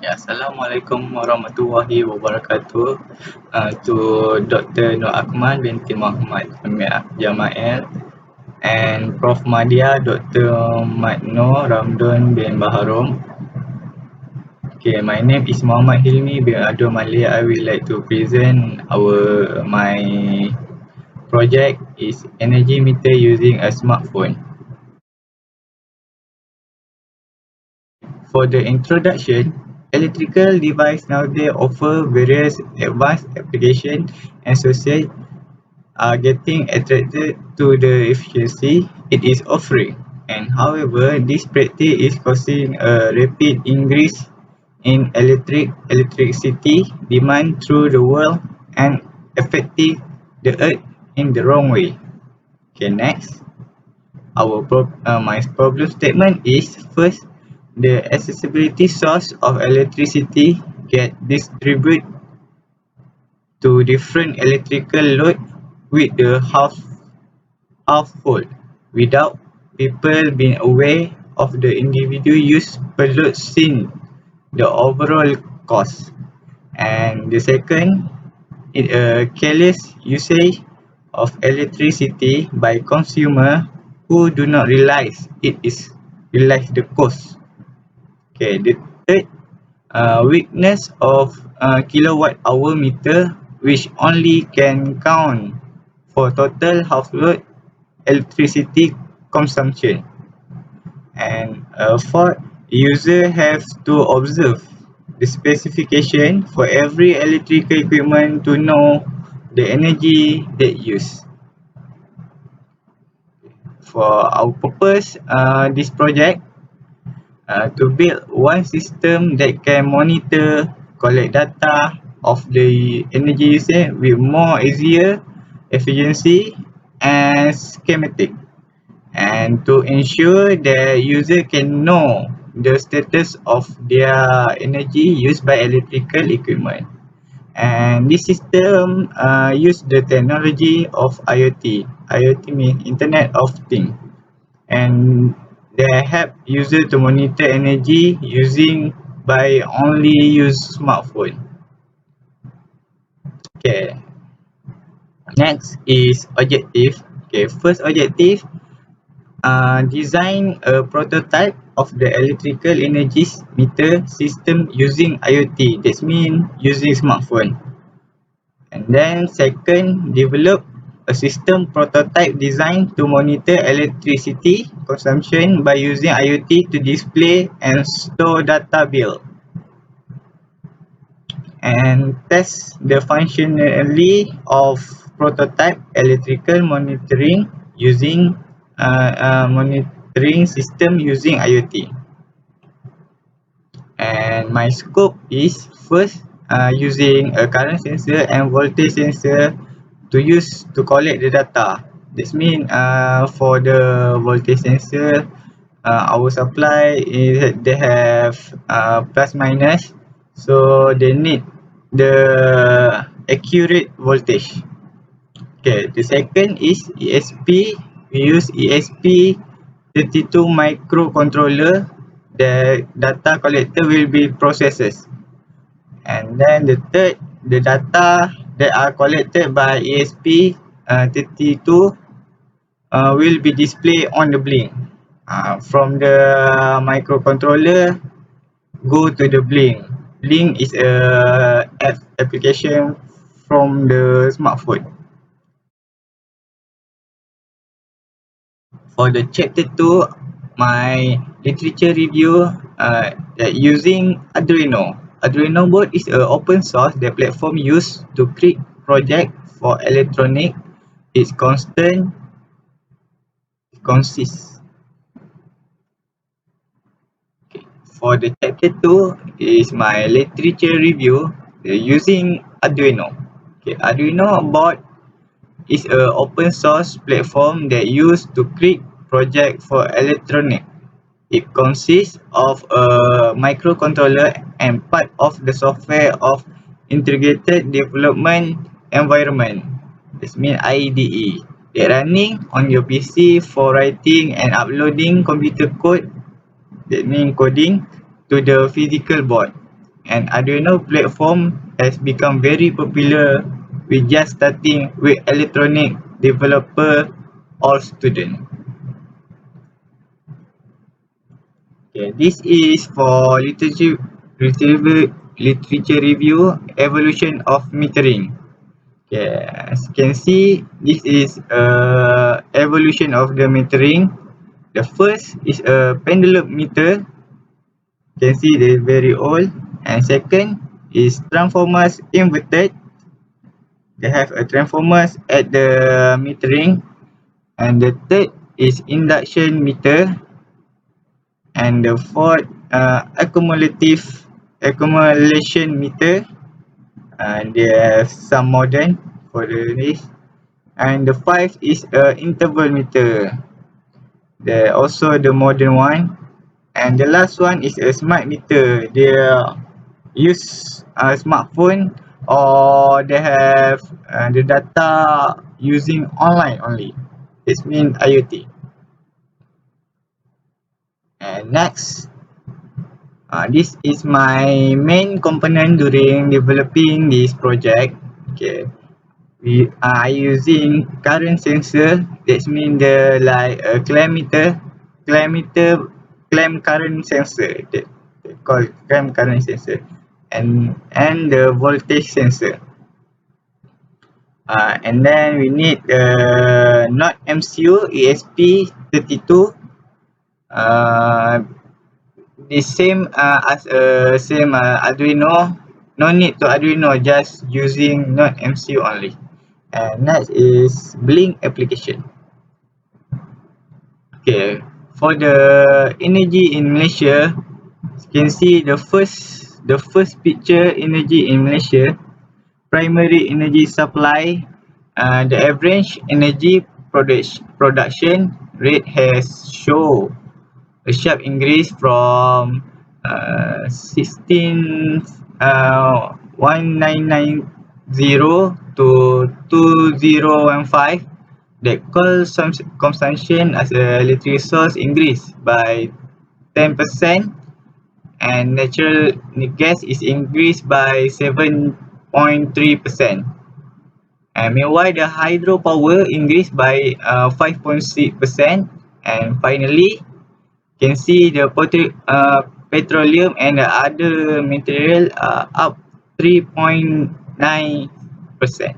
Ya, Assalamualaikum warahmatullahi wabarakatuh. To Dr. Nur Akmal binti Muhammad Jamael and Prof. Madia Dr. Matno Ramdon bin Baharom. Okay, my name is Muhammad Hilmi bin Abdul Malik. I would like to present my project is energy meter using a smartphone. For the introduction, electrical devices nowadays offer various advanced applications and society are getting attracted to the efficiency it is offering. And however, this practice is causing a rapid increase in electricity demand through the world and affecting the earth in the wrong way. Okay, next. My problem statement is first, the accessibility source of electricity get distributed to different electrical load with the household without people being aware of the individual use per load since the overall cost. And the second, careless usage of electricity by consumer who do not realize the cost. Okay, the third, weakness of kilowatt hour meter which only can count for total household electricity consumption. And fourth, user have to observe the specification for every electrical equipment to know the energy they use. For our purpose, this project to build one system that can monitor, collect data of the energy usage with more easier, efficiency and schematic, and to ensure the user can know the status of their energy used by electrical equipment. And this system use the technology of IoT. IoT means Internet of Things, and they help user to monitor energy using by only use smartphone. Okay, next is objective. Okay, first objective, design a prototype of the electrical energy meter system using IoT. That means using smartphone. And then second, develop a system prototype designed to monitor electricity consumption by using IoT to display and store data bill. And test the functionality of prototype electrical monitoring using monitoring system using IoT. And my scope is first, using a current sensor and voltage sensor to use to collect the data. This means for the voltage sensor, our supply is they have plus minus, so they need the accurate voltage. Okay, the second is ESP. We use ESP32 microcontroller. The data collector will be processors. And then the third, the data that are collected by ESP32 will be displayed on the blink. From the microcontroller, go to the blink. Blink is a application from the smartphone. For the chapter 2, my literature review using Arduino. Arduino board is an open source the platform used to create project for electronic. Its consists. Okay. For the chapter 2 is my literature review using Arduino. Okay. Arduino board is an open source platform that used to create project for electronic. It consists of a microcontroller and part of the software of integrated development environment. This means IDE. They're running on your PC for writing and uploading computer code. That means coding to the physical board. and Arduino platform has become very popular with just starting with electronic developer or student. Okay, this is for literature review evolution of metering. Okay, as you can see, this is evolution of the metering. The first is a pendulum meter. You can see they very old. And second is transformers inverted. They have a transformers at the metering. And the third is induction meter. And the fourth accumulation meter. And they have some modern for this. And the five is interval meter. There also the modern one. And the last one is a smart meter. They use a smartphone, or they have the data using online only. This means IoT. And next, this is my main component during developing this project. Okay, we are using current sensor. That means the like a clamp current sensor. They call clamp current sensor, and the voltage sensor. And then we need the not MCU ESP32. Uh, the same as same Arduino. No need to Arduino, just using not MCU only. And next is Blink application. Okay, for the energy in Malaysia, you can see the first picture energy in Malaysia. Primary energy supply, the average energy production rate has shown a sharp increase from 1990 to 2015. The coal consumption as a electric source increased by 10%, and natural gas is increased by 7.3%. And meanwhile, the hydropower increased by 5.6%. And finally, you can see the petroleum and the other material are up 3.9%.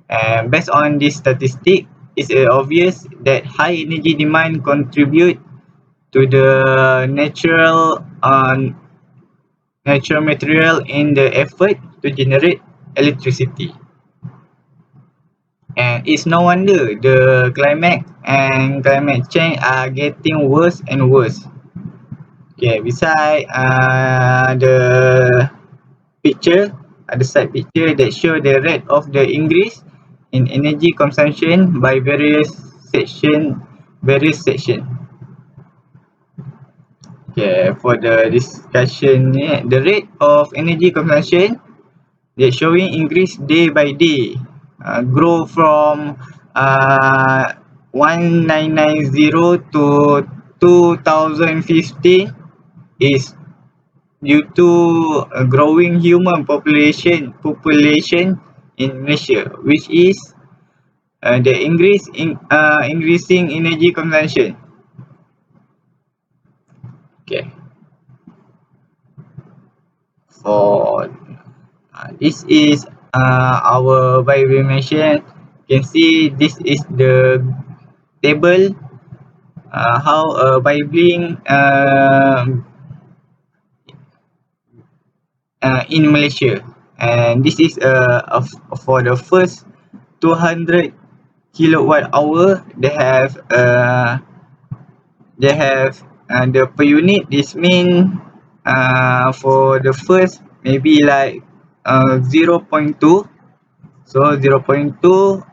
And based on this statistic, it's obvious that high energy demand contribute to the natural material in the effort to generate electricity. And it's no wonder the climate change are getting worse and worse. Okay, beside the picture, the side picture that show the rate of the increase in energy consumption by various section. Okay, for the discussion, the rate of energy consumption, they're showing increase day by day, grow from 1990 to 2015 is due to a growing human population in Malaysia, which is the increasing energy consumption. Okay, for this is our vibration. You can see this is the table how Bibling in Malaysia, and this is for the first 200 kilowatt hour. They have the per unit. This mean for the first maybe like 0.2. So 0.2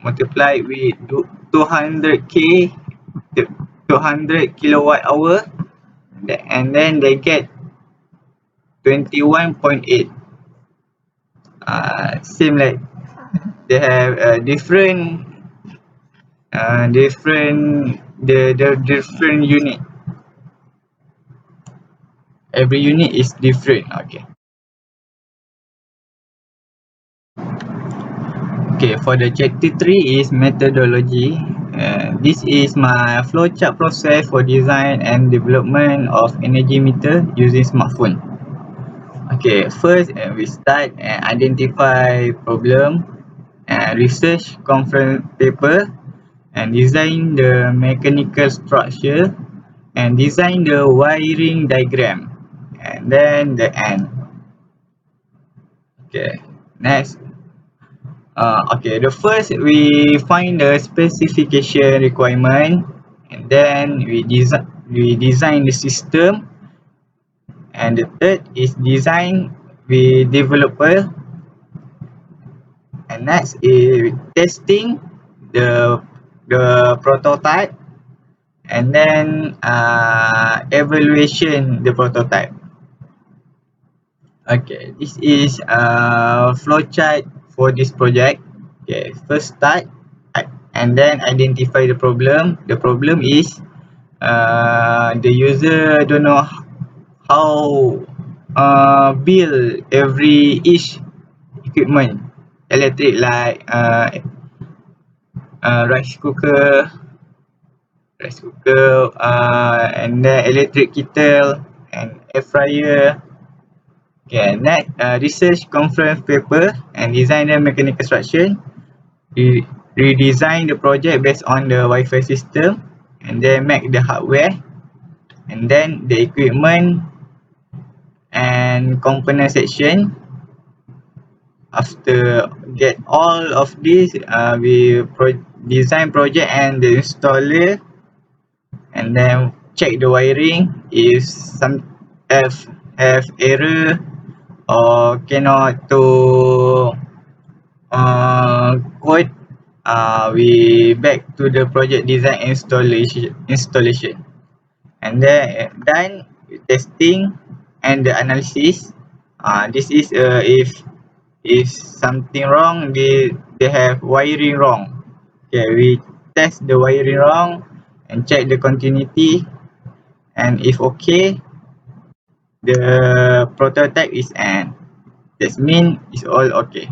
multiplied with 200k 200 kilowatt hour, and then they get 21.8. Same like they have different unit. Every unit is different. Okay, for the chapter 3 is methodology. This is my flowchart process for design and development of energy meter using smartphone. Okay, first we start and identify problem and research conference paper and design the mechanical structure and design the wiring diagram and then the end. Okay, next. Okay, the first we find the specification requirement and then we design the system, and the third is design with developer, and next is testing the prototype, and then evaluation the prototype. Okay, this is a flowchart for this project. Okay, first start and then identify the problem. The problem is the user don't know how build each equipment electric, like rice cooker, and then electric kettle and air fryer. Okay, next research conference paper and design the mechanical structure. Redesign the project based on the Wi-Fi system and then make the hardware and then the equipment and component section. After get all of this, we design project and the installer, and then check the wiring. If some have error or cannot to code, we back to the project design installation, and then done testing and the analysis. This is if something wrong, they have wiring wrong. Okay, we test the wiring wrong and check the continuity, and if okay, the prototype is end. That means it's all okay.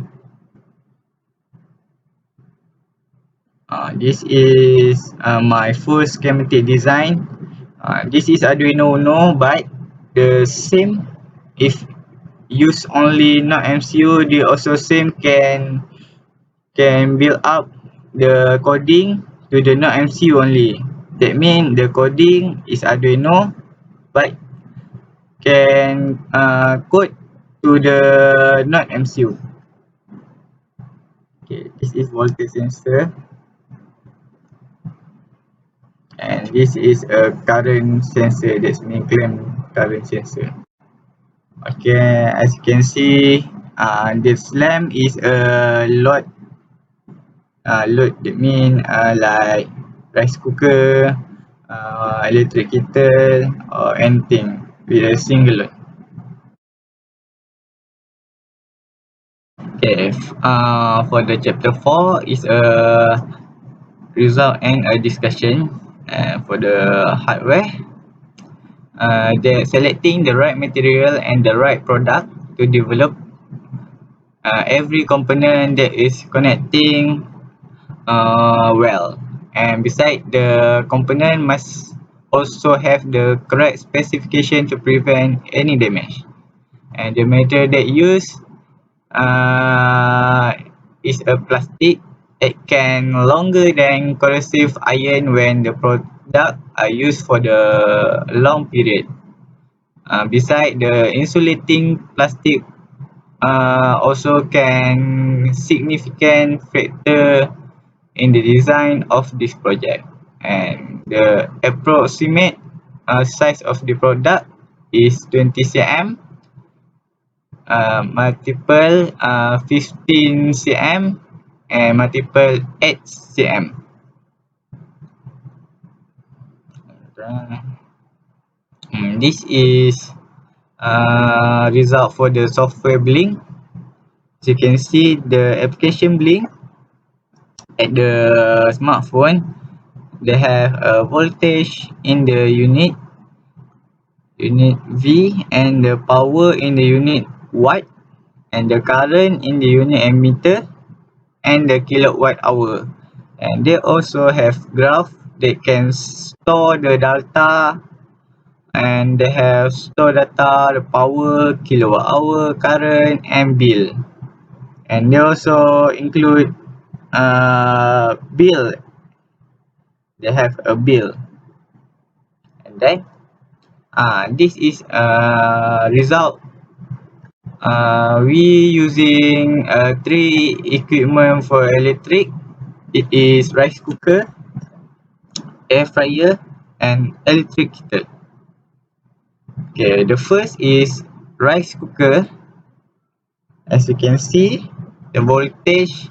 This is my full schematic design. This is Arduino Uno, but the same. If use only not MCU, they also same can build up the coding to the not MCU only. That means the coding is Arduino, but can code to the not MCU. Okay, this is voltage sensor, and this is a current sensor. That's mean current sensor. Okay, as you can see, this lamp is a load. That mean like rice cooker, electric kettle, or anything with a single load. Okay, for the chapter 4 is a result and a discussion. For the hardware, they're selecting the right material and the right product to develop every component that is connecting well, and beside the component must also have the correct specification to prevent any damage, and the material that used is a plastic. It can longer than corrosive iron when the product are used for the long period. Beside the insulating plastic also can significant factor in the design of this project, and the approximate size of the product is 20 cm, multiple 15 cm, and multiple 8 cm. This is result for the software blink. As you can see, the application blink at the smartphone, they have a voltage in the unit. unit V, and the power in the unit watt, and the current in the unit ammeter, and the kilowatt hour. And they also have graph that can store the data, and they have store data, the power, kilowatt hour, current, and bill. And they also include bill. They have a bill. And then this is result. We using three equipment for electric. It is rice cooker, air fryer, and electric kettle. Okay, the first is rice cooker. As you can see, the voltage,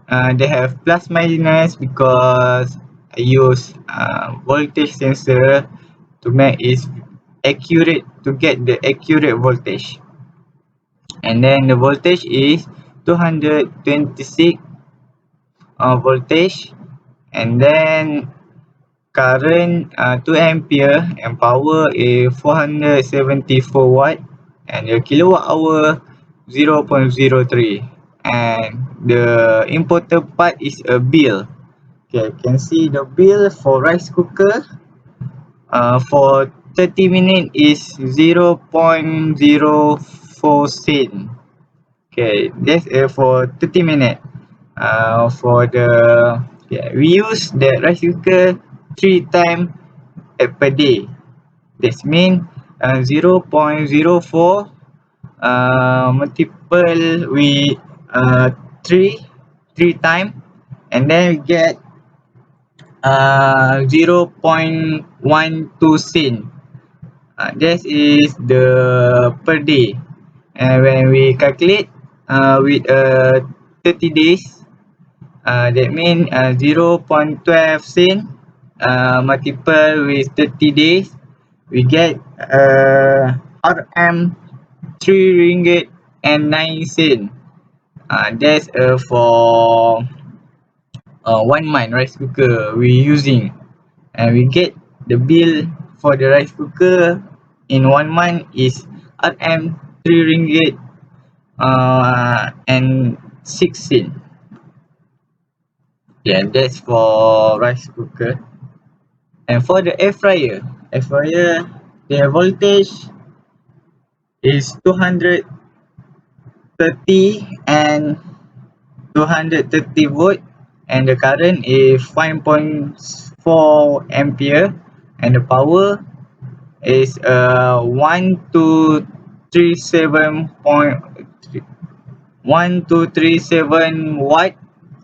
they have plus minus because I use voltage sensor to make it accurate, to get the accurate voltage. And then the voltage is 226 voltage, and then current 2 ampere, and power is 474 watt, and the kilowatt hour 0.03. And the important part is a bill. Okay, you can see the bill for rice cooker for 30 minutes is 0.04 cent. Okay, that's for 30 minutes. For the we use the rice cooker 3 times per day. That means 0.04 multiple with 3 times, and then we get 0.12 cent. That is the per day. And when we calculate with 30 days, that means 0.12 cent multiple with 30 days, we get RM 3 ringgit and 9 cent. That's for 1 month rice cooker we using, and we get the bill for the rice cooker in 1 month is RM 3 ringgit and 6 cent. Yeah, that's for rice cooker. And for the air fryer, the voltage is 230 and 230 volt, and the current is 5.4 ampere, and the power is 1237 watt,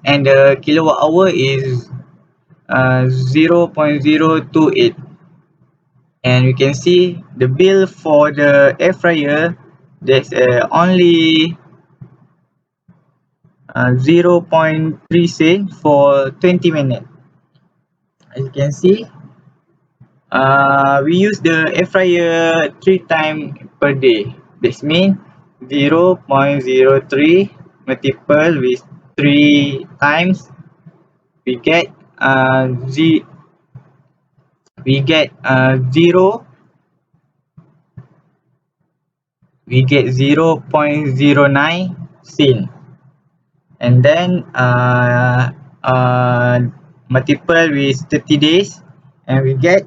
and the kilowatt hour is 0.028. And you can see the bill for the air fryer, there's only 0.3 cent for 20 minutes. As you can see, we use the air fryer 3 times per day. This means 0.03 multiple with 3 times, we get we get 0.09 cent. And then multiple with 30 days, and we get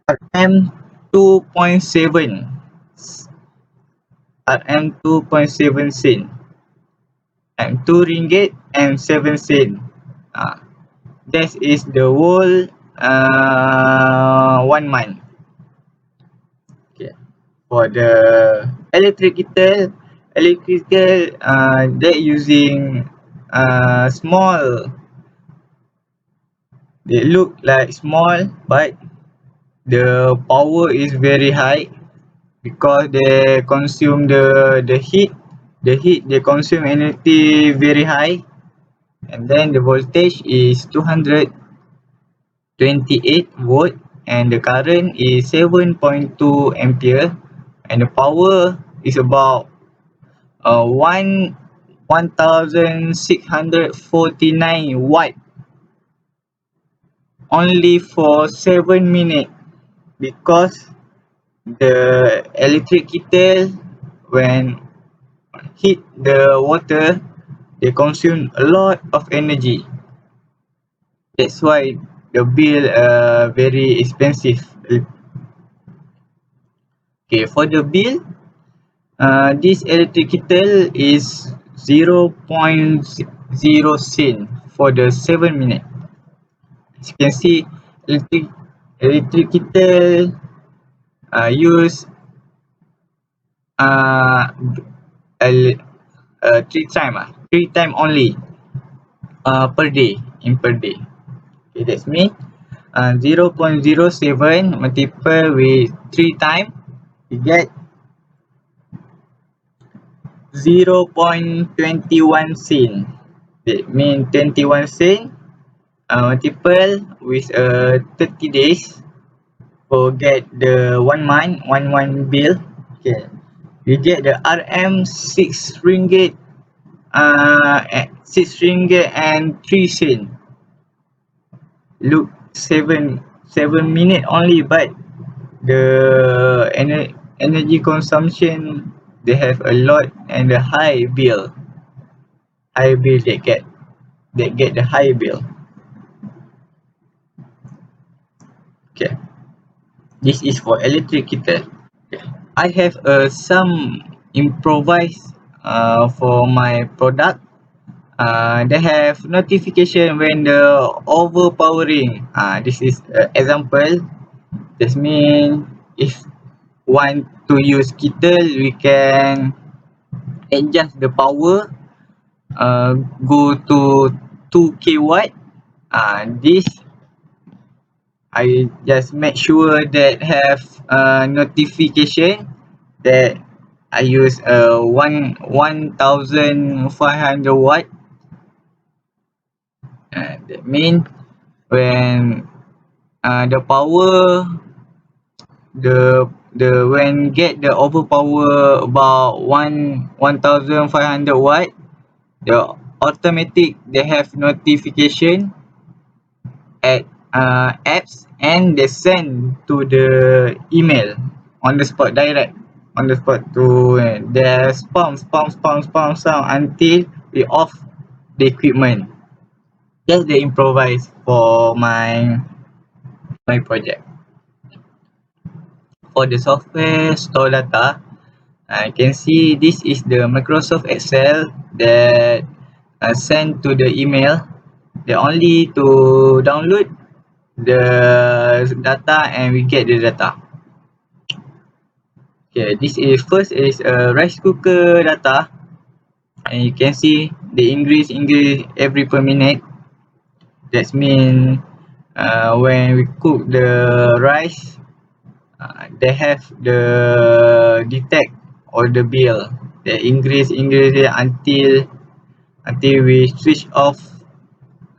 RM 2.7 cent, and 2 ringgit and 7 cent. That is the whole 1 month. Okay. For the electrical, they're using small. They look like small, but the power is very high because they consume the heat. The heat they consume energy very high, and then the voltage is 228 volt, and the current is 7.2 ampere, and the power is about 1649 watt, only for 7 minutes, because the electric kettle, when heat the water, they consume a lot of energy. That's why the bill very expensive. Okay, for the bill, this electric kettle is 0.0 cent for the 7 minutes. As you can see, electric kettle use uh, three time only per day per day. Okay, that's mean 0.07 multiple with 3 time, you get 0.21 cent. That mean 21 cent multiple with 30 days for get the 1 month bill. Okay, you get the RM 6 ringgit 6 ringgit and 3 cent. Look, 7 minute only, but the energy consumption, they have a lot and a high bill they get the high bill. Okay, this is for electric kettle. Okay. I have some improvised for my product. They have notification when the overpowering. This is example. This mean if want to use kettle, we can adjust the power, go to 2k watt. This I just make sure that have notification that I use 1500 watt. That mean when the power, the when get the overpower about 1500 watt, the automatic they have notification at apps, and they send to the email on the spot, direct on the spot to the spam sound until we off the equipment. Just the improvise for my project. For the software store data, I can see this is the Microsoft Excel that sent to the email. They only to download the data and we get the data. Okay, this is first is a rice cooker data, and you can see the increase every per minute. That mean when we cook the rice, they have the detect or the bill, they increase until we switch off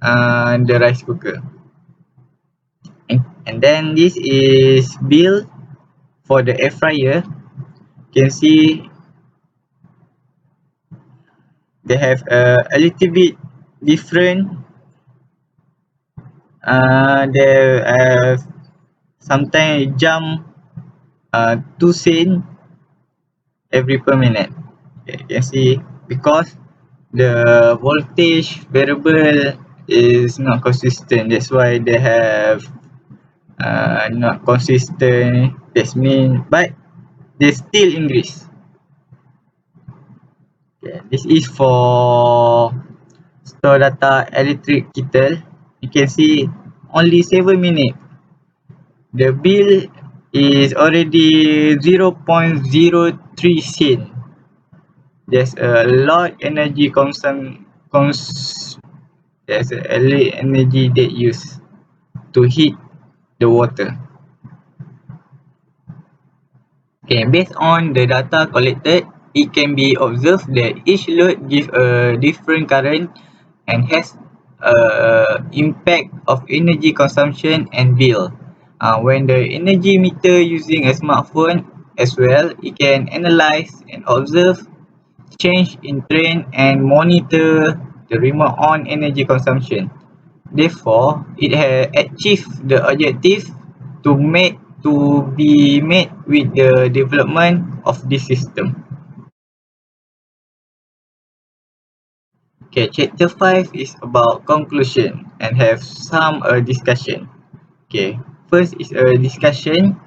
the rice cooker. And then this is bill for the air fryer. You can see they have a little bit different. They have sometimes jump 2 cent every per minute. Okay, you can see because the voltage variable is not consistent. That's why they have not consistent. That's mean, but they still increase. Okay, this is for store data electric kettle. You can see only 7 minutes. The bill is already 0.03 cent. There's a lot energy there's a lot energy that used to heat the water. Okay, based on the data collected, it can be observed that each load gives a different current and has a impact of energy consumption and bill. When the energy meter using a smartphone as well, it can analyze and observe change in trend and monitor the remote on energy consumption. Therefore, it has achieved the objective to make to be made with the development of this system. Okay, chapter 5 is about conclusion and have some discussion. Okay, first is a discussion.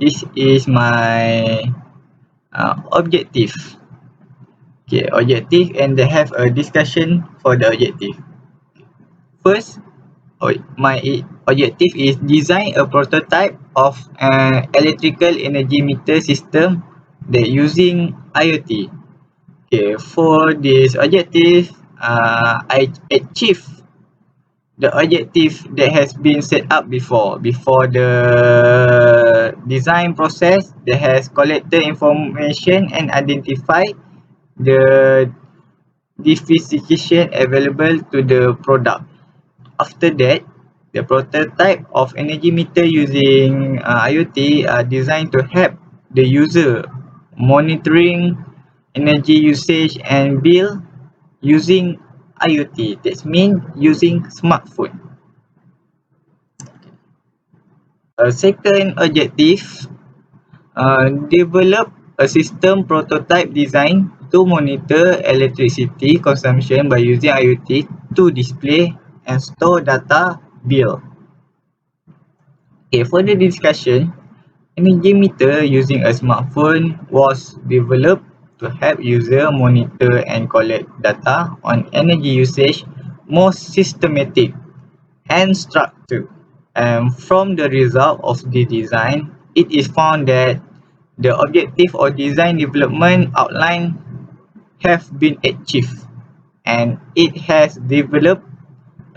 This is my objective. Okay, objective, and they have a discussion for the objective. First, my objective is design a prototype of an electrical energy meter system that using IoT. Okay, for this objective, I achieve the objective that has been set up before. Before the design process, they has collected information and identify the specification available to the product. After that, the prototype of energy meter using IoT are designed to help the user monitoring energy usage and bill using IoT. That means using smartphone. A second objective, develop a system prototype design to monitor electricity consumption by using IoT to display and store data bill. Okay, for the discussion, energy meter using a smartphone was developed to help user monitor and collect data on energy usage more systematic and structured. And from the result of the design, it is found that the objective of design development outline have been achieved, and it has developed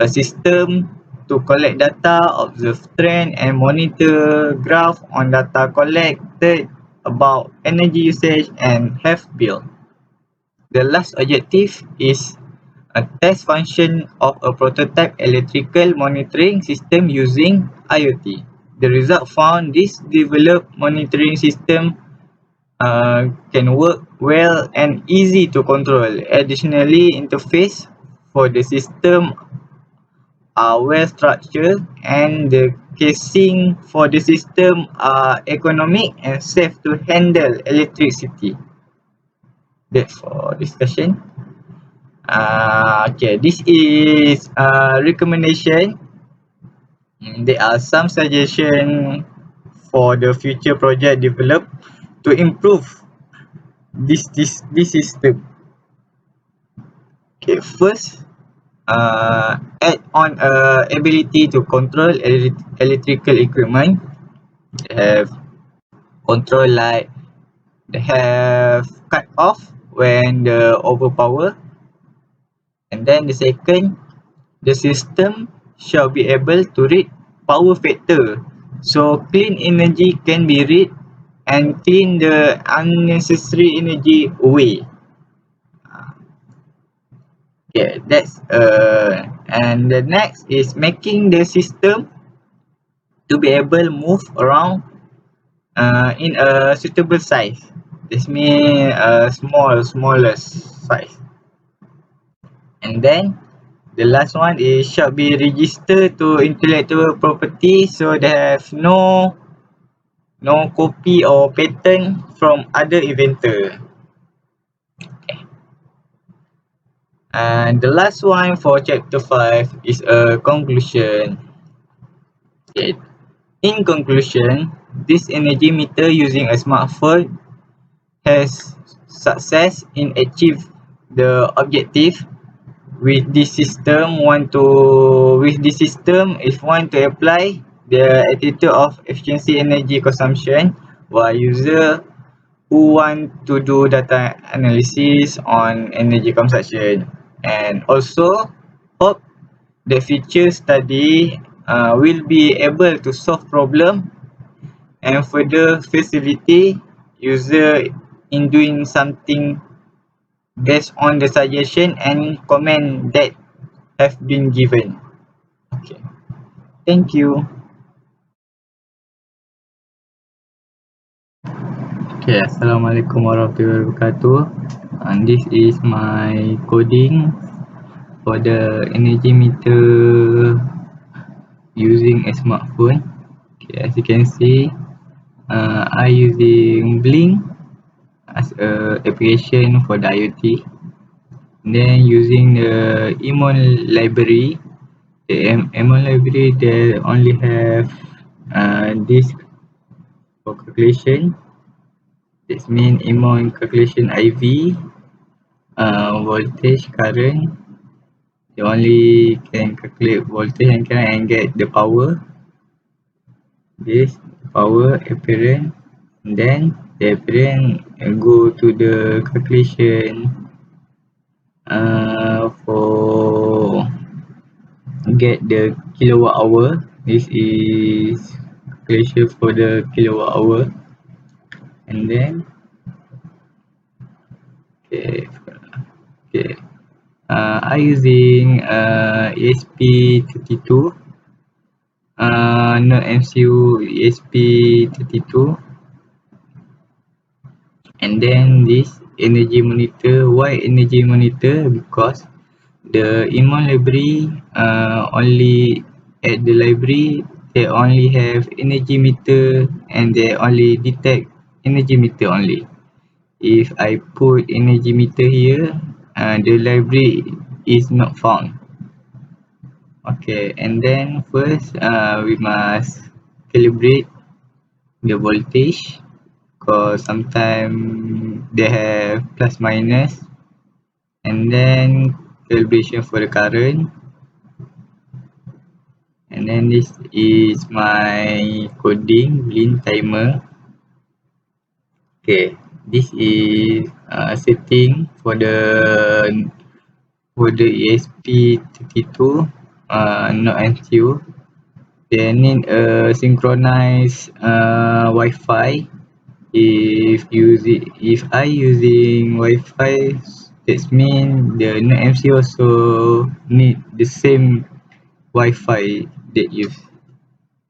a system to collect data, observe trend, and monitor graph on data collected about energy usage and have bill. The last objective is a test function of a prototype electrical monitoring system using IoT. The result found this developed monitoring system can work well and easy to control. Additionally, interface for the system are well structured, and the casing for the system are economic and safe to handle electricity. That's for discussion. Okay, this is recommendation. There are some suggestion for the future project developed to improve this system. Okay, first, add on ability to control electrical equipment. They have control light. They have cut off when the overpower. And then the second, the system shall be able to read power factor. So clean energy can be read and clean the unnecessary energy away. Yeah, that's and the next is making the system to be able move around in a suitable size. This means a smallest size. And then the last one is shall be registered to intellectual property, so they have no copy or patent from other inventor. And the last one for chapter 5 is a conclusion. Okay. In conclusion, this energy meter using a smartphone has success in achieve the objective. With this system, if want to apply the attitude of efficiency energy consumption, while user who want to do data analysis on energy consumption, and also hope the future study will be able to solve problem and further facilitate user in doing something based on the suggestion and comment that have been given. Okay, thank you. Okay, Assalamualaikum warahmatullahi wabarakatuh. And this is my coding for the energy meter using a smartphone. Okay, as you can see, I using Blink as a application for the IoT. Then using the Emon library. The Emon library they only have this for calculation. This means Emon calculation IV, voltage, current. You only can calculate voltage and current and get the power. This power apparent. And then the apparent go to the calculation for get the kilowatt hour. This is calculation for the kilowatt hour. And then okay, okay. I using ESP32, no MCU ESP32, and then this energy monitor. Why energy monitor? Because the Iman library only at the library they only have energy meter and they only detect energy meter only. If I put energy meter here, the library is not found. Okay, and then first we must calibrate the voltage because sometimes they have plus minus, and then calibration for the current. And then this is my coding Blink timer. Okay, this is setting for the ESP32, not MCU. They need a synchronized Wi-Fi. If I using Wi-Fi, that means the not MCU also need the same Wi-Fi that use.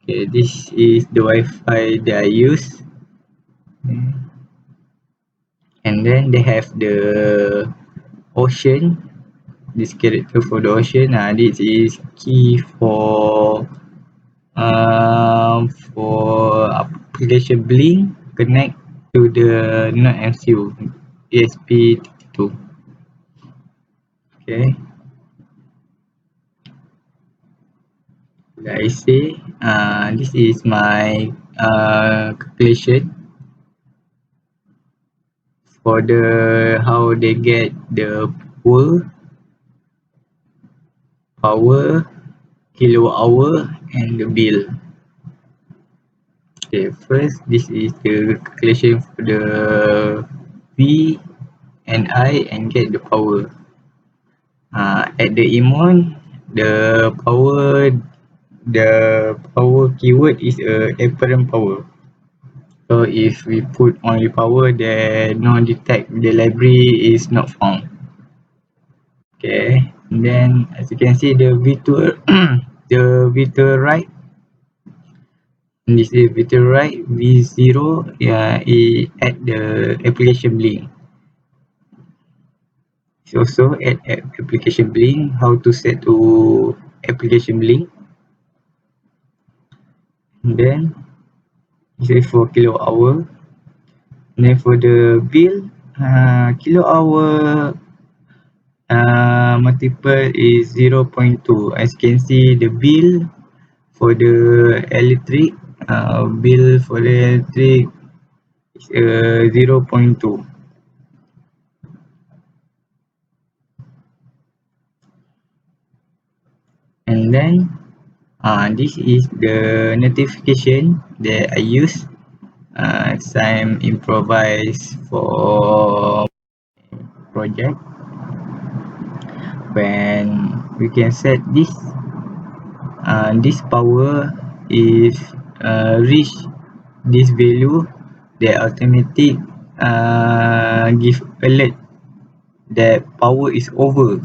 Okay, this is the Wi-Fi that I use. And then they have the ocean. This character for the ocean. This is key for application Blink connect to the not MCU ESP32. Okay, like I say, this is my calculation for the how they get the power, kilowatt hour, and the bill. Okay, first this is the calculation for the V and I and get the power. At the Emon, the power keyword is apparent power. So if we put only power, then no detect the library is not found. Okay, and then as you can see the V2 the V2 right. This is V2 right V0 at the application Blink. It's also at application Blink. How to set to application Blink. And then this is for kilowatt hour. And then for the bill, kilowatt hour multiple is 0.2. As you can see, the bill for the electric is 0.2. And then this is the notification that I use. Some improvise for project when we can set this power if reach this value, the automatic give alert that power is over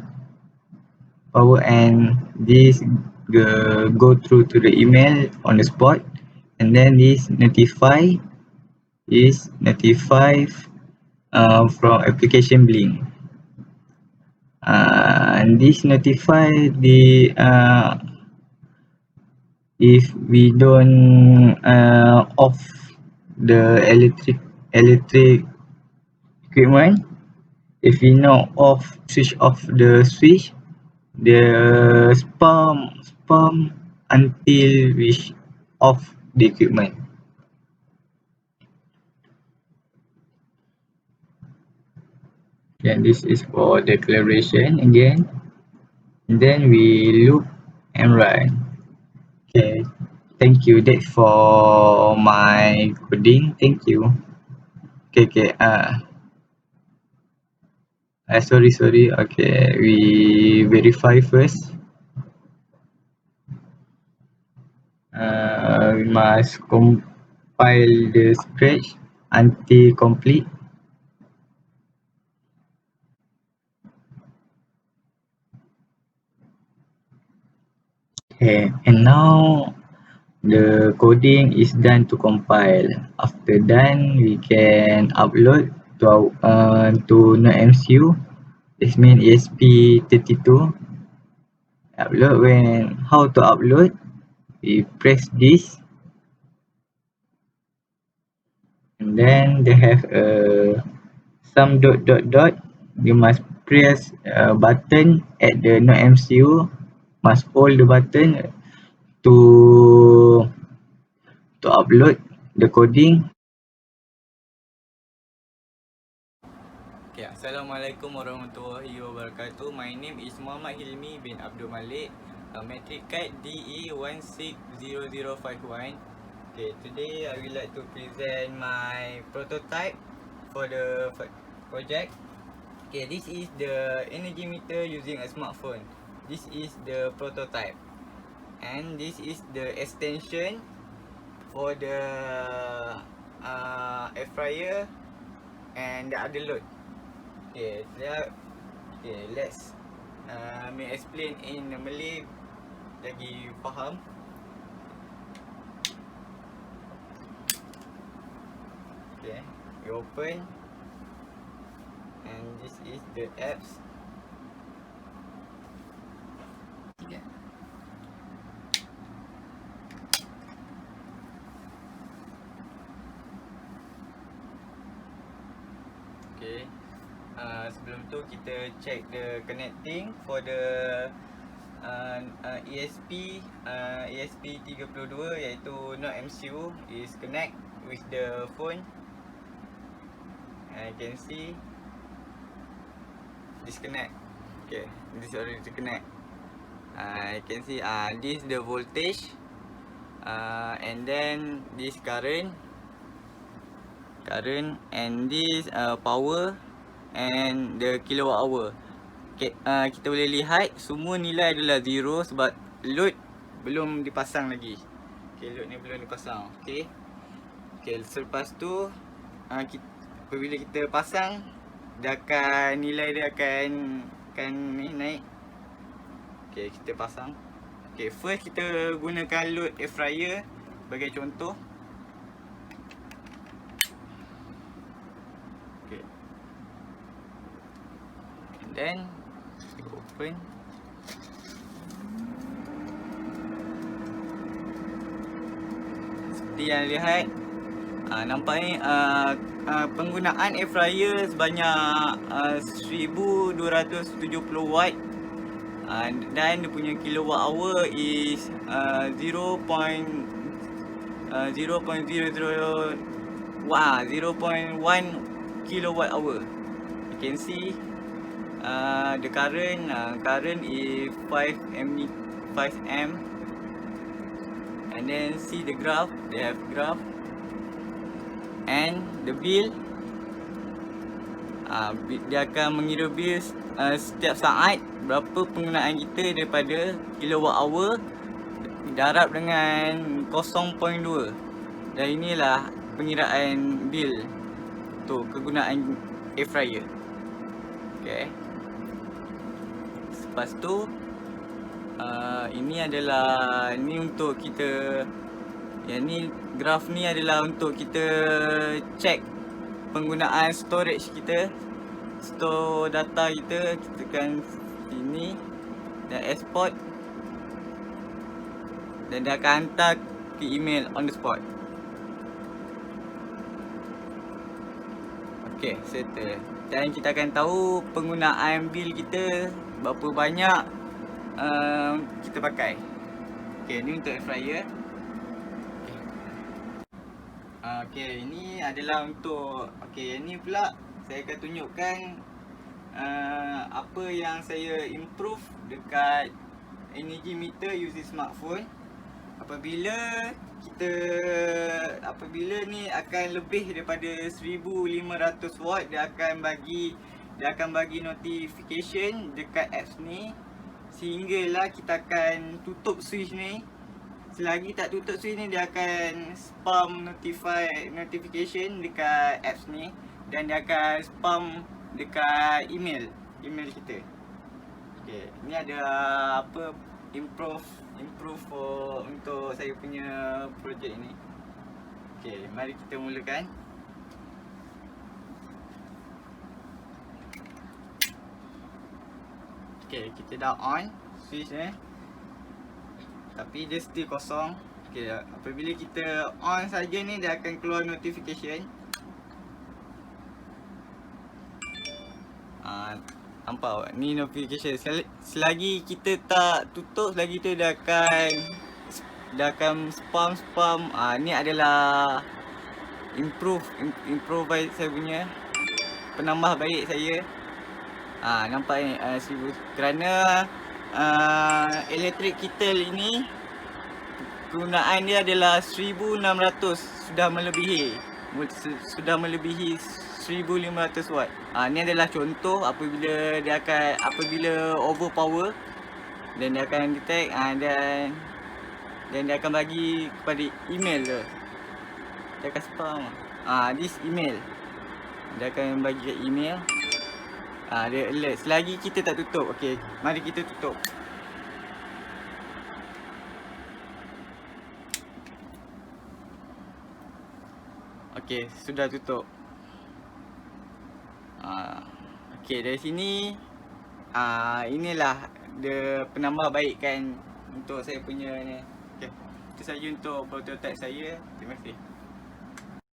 and this go through to the email on the spot, and then this notify from application Blink. And this notify the if we don't off the electric equipment. If we not switch off the switch, the spam until we off the equipment. Then this is for declaration again. And then we loop and run. Okay. Thank you. That's for my coding. Thank you. Okay. Sorry. Okay. We verify first. We must compile the scratch until complete. Okay. And now the coding is done to compile. After done, we can upload to our NodeMCU. This means ESP32. How to upload? We press this, and then they have some dot. You must press a button at the NodeMCU. Must hold the button to upload the coding. Okay, Assalamualaikum warahmatullahi wabarakatuh. My name is Muhammad Hilmi bin Abdul Malik, MATRIC card DE160051. Okay, today I would like to present my prototype for the project. Okay, this is the energy meter using a smartphone. This is the prototype, and this is the extension for the air fryer and the other load. Okay, let's me explain in Malay lagi faham. Okay, we open, and this is the apps. Okay. Okay. Sebelum tu kita check the connecting for the ESP32 iaitu NodeMCU is connect with the phone. I can see disconnect. Okay, this already connect. I can see this the voltage, and then this current, and this power and the kilowatt hour. Okay, kita boleh lihat semua nilai adalah 0 sebab load belum dipasang lagi. Okay, load ni belum dipasang. Okay, selepas tu apabila kita pasang, nilai dia akan naik. Okay, kita pasang. Okay, first kita gunakan load air fryer sebagai contoh. Okay, and then open. Seperti yang lihat, nampak ni penggunaan air fryer sebanyak 1270 watt, dan dia punya kilowatt hour is 0.1 kilowatt hour. You can see the current is 5 amp, and then see the graph. They have graph, and the bill. Dia akan mengira bil setiap saat berapa penggunaan kita daripada kilowatt hour darab dengan 0.2. Dan inilah pengiraan bil untuk kegunaan air fryer. Okay. Lepas tu ini untuk kita, yang ni graf ni adalah untuk kita check penggunaan storage kita, store data kita. Kita tekan ini dan export, dan dia akan hantar ke email on the spot. Okay, settle. Dan kita akan tahu penggunaan bil kita berapa banyak kita pakai. Okay, ni untuk air fryer. Okay, ini adalah untuk ni pula saya akan tunjukkan apa yang saya improve dekat energy meter using smartphone. Apabila ni akan lebih daripada 1500 watt, dia akan bagi notification dekat apps ni, sehinggalah kita akan tutup switch ni. Selagi tak tutup switch ni, dia akan spam notification dekat apps ni, dan dia akan spam dekat email kita. Okay, ni ada improve untuk saya punya projek ni. Okay, mari kita mulakan. Okay, kita dah on switch ni, tapi dia still kosong. Okay, apabila kita on saja ni, dia akan keluar notification. Nampak ni notification. Selagi kita tak tutup, selagi tu dia akan spam. Ni adalah improve baik saya punya, penambah baik saya. Nampak ni 1000, kerana elektrik kettle ini penggunaan dia adalah 1600, sudah melebihi 1500 watt. Ni adalah contoh apabila overpower, dan dia akan detect, dan dia akan bagi kepada email tu. Dia akan spam this email. Dia akan bagi ke email. Dia alert selagi kita tak tutup. Okey, mari kita tutup. Okey, sudah tutup. Okey, dari sini inilah dia penambah baikkan untuk saya punya ni. Okey, itu saja untuk prototype saya. Terima kasih.